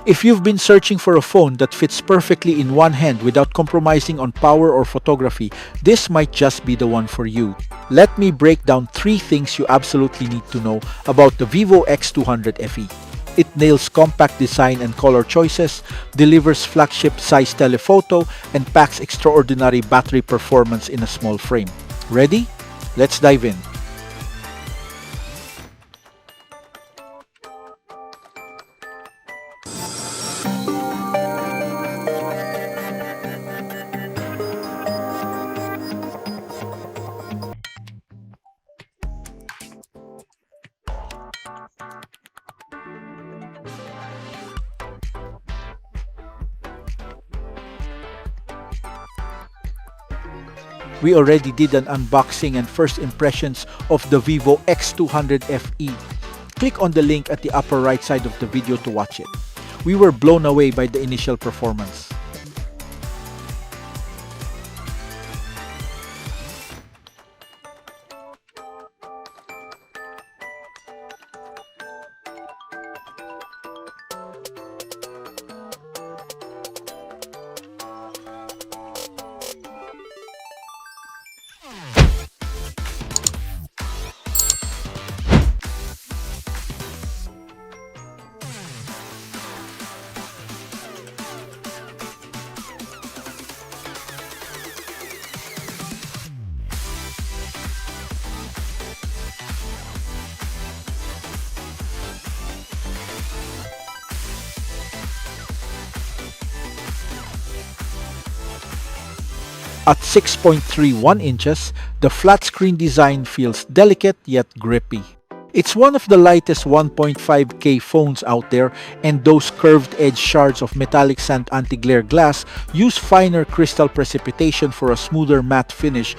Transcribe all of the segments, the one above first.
If you've been searching for a phone that fits perfectly in one hand without compromising on power or photography, this might just be the one for you. Let me break down 3 things you absolutely need to know about the vivo X200 FE. It nails compact design and color choices, delivers flagship ZEISS Telephoto, and packs extraordinary battery performance in a small frame. Ready? Let's dive in. We already did an unboxing and first impressions of the vivo X200 FE. Click on the link at the upper right side of the video to watch it. We were blown away by the initial performance. At 6.31 inches, the flat screen design feels delicate yet grippy. It's one of the lightest 1.5K phones out there, and those curved edge shards of metallic sand anti-glare glass use finer crystal precipitation for a smoother matte finish.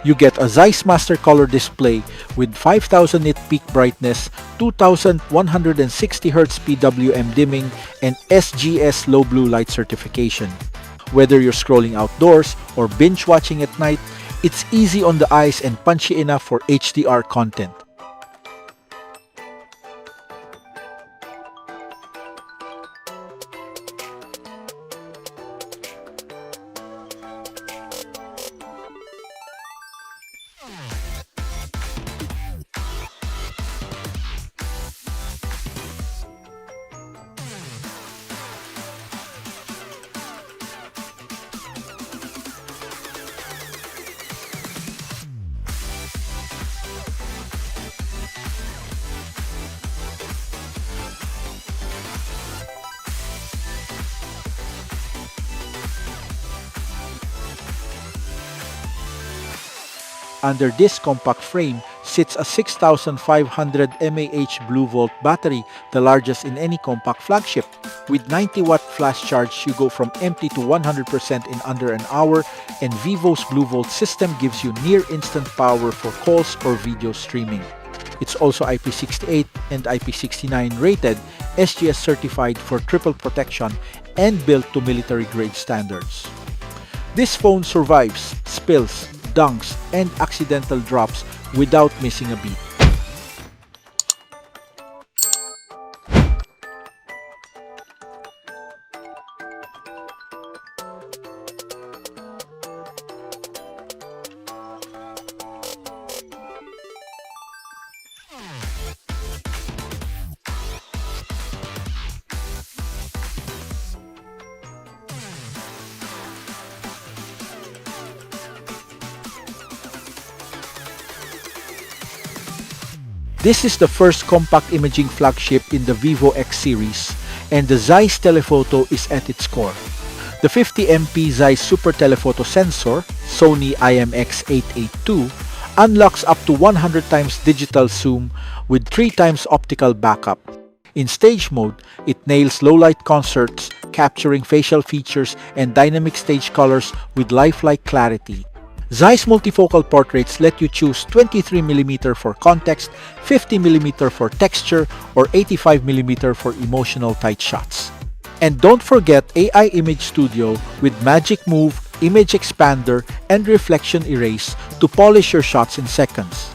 You get a ZEISS Master Color display with 5000 nit peak brightness, 2160Hz PWM dimming, and SGS low blue light certification. Whether you're scrolling outdoors or binge watching at night, it's easy on the eyes and punchy enough for HDR content. Under this compact frame sits a 6500 mAh Blue Volt battery, the largest in any compact flagship. With 90-watt flash charge, you go from empty to 100% in under an hour, and Vivo's Blue Volt system gives you near instant power for calls or video streaming. It's also IP68 and IP69 rated, SGS certified for triple protection, and built to military-grade standards. This phone survives spills, dunks, and accidental drops without missing a beat. This is the first compact imaging flagship in the vivo X series, and the ZEISS Telephoto is at its core. The 50MP ZEISS Super Telephoto sensor, Sony IMX882, unlocks up to 100 times digital zoom with 3 times optical backup. In stage mode, it nails low-light concerts, capturing facial features and dynamic stage colors with lifelike clarity. ZEISS Multifocal Portraits let you choose 23mm for context, 50mm for texture, or 85mm for emotional tight shots. And don't forget AI Image Studio with Magic Move, Image Expander, and Reflection Erase to polish your shots in seconds.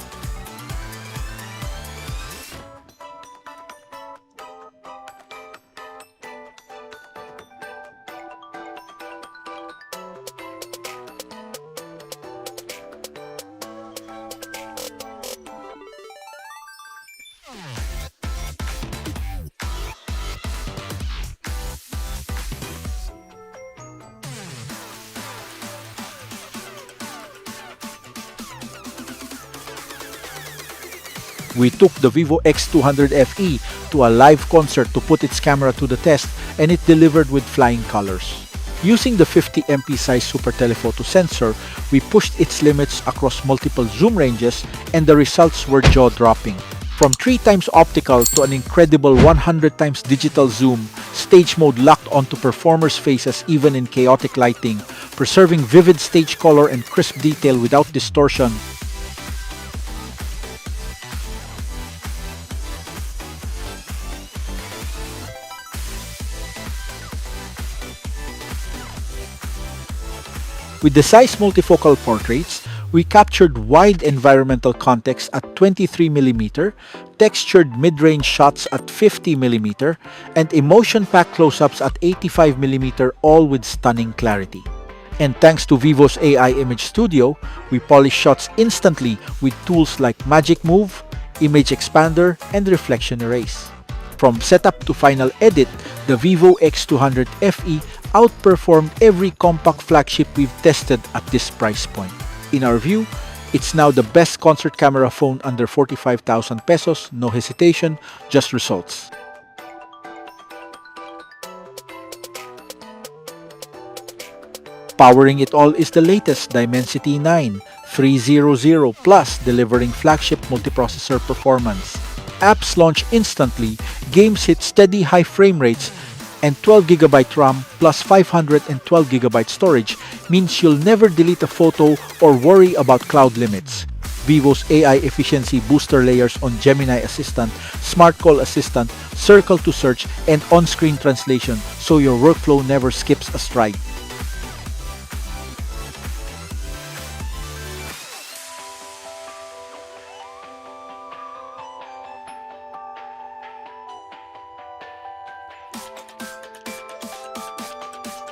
We took the vivo X200 FE to a live concert to put its camera to the test, and it delivered with flying colors. Using the 50MP size Super Telephoto sensor, we pushed its limits across multiple zoom ranges, and the results were jaw-dropping. From 3x optical to an incredible 100x digital zoom, stage mode locked onto performers' faces even in chaotic lighting, preserving vivid stage color and crisp detail without distortion. With the ZEISS Multifocal Portraits, we captured wide environmental context at 23mm, textured mid-range shots at 50mm, and emotion-packed close-ups at 85mm, all with stunning clarity. And thanks to Vivo's AI Image Studio, we polish shots instantly with tools like Magic Move, Image Expander, and Reflection Erase. From setup to final edit, the vivo X200 FE outperformed every compact flagship we've tested at this price point. In our view, it's now the best concert camera phone under 45,000 pesos, no hesitation, just results. Powering it all is the latest Dimensity 9 300 Plus, delivering flagship multiprocessor performance. Apps launch instantly, games hit steady high frame rates, and 12GB RAM plus 512GB storage means you'll never delete a photo or worry about cloud limits. Vivo's AI efficiency booster layers on Gemini Assistant, Smart Call Assistant, Circle to Search, and on-screen translation, so your workflow never skips a stride.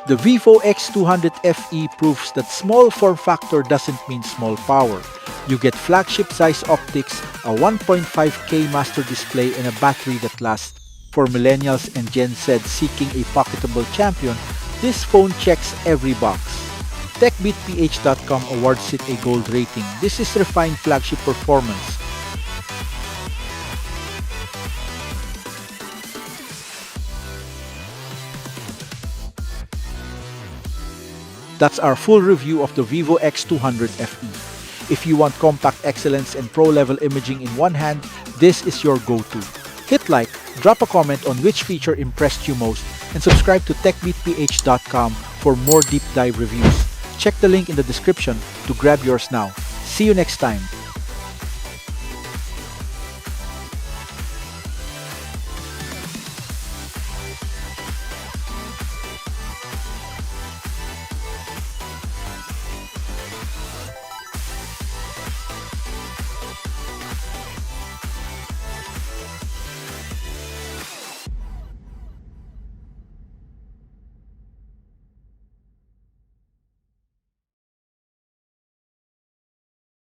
The vivo X200 FE proves that small form factor doesn't mean small power. You get flagship size optics, a 1.5K master display, and a battery that lasts. For millennials and Gen Z seeking a pocketable champion, this phone checks every box. techbeatph.com awards it a gold rating. This is refined flagship performance. That's our full review of the vivo X200 FE. If you want compact excellence and pro-level imaging in one hand, this is your go-to. Hit like, drop a comment on which feature impressed you most, and subscribe to techbeatph.com for more deep dive reviews. Check the link in the description to grab yours now. See you next time.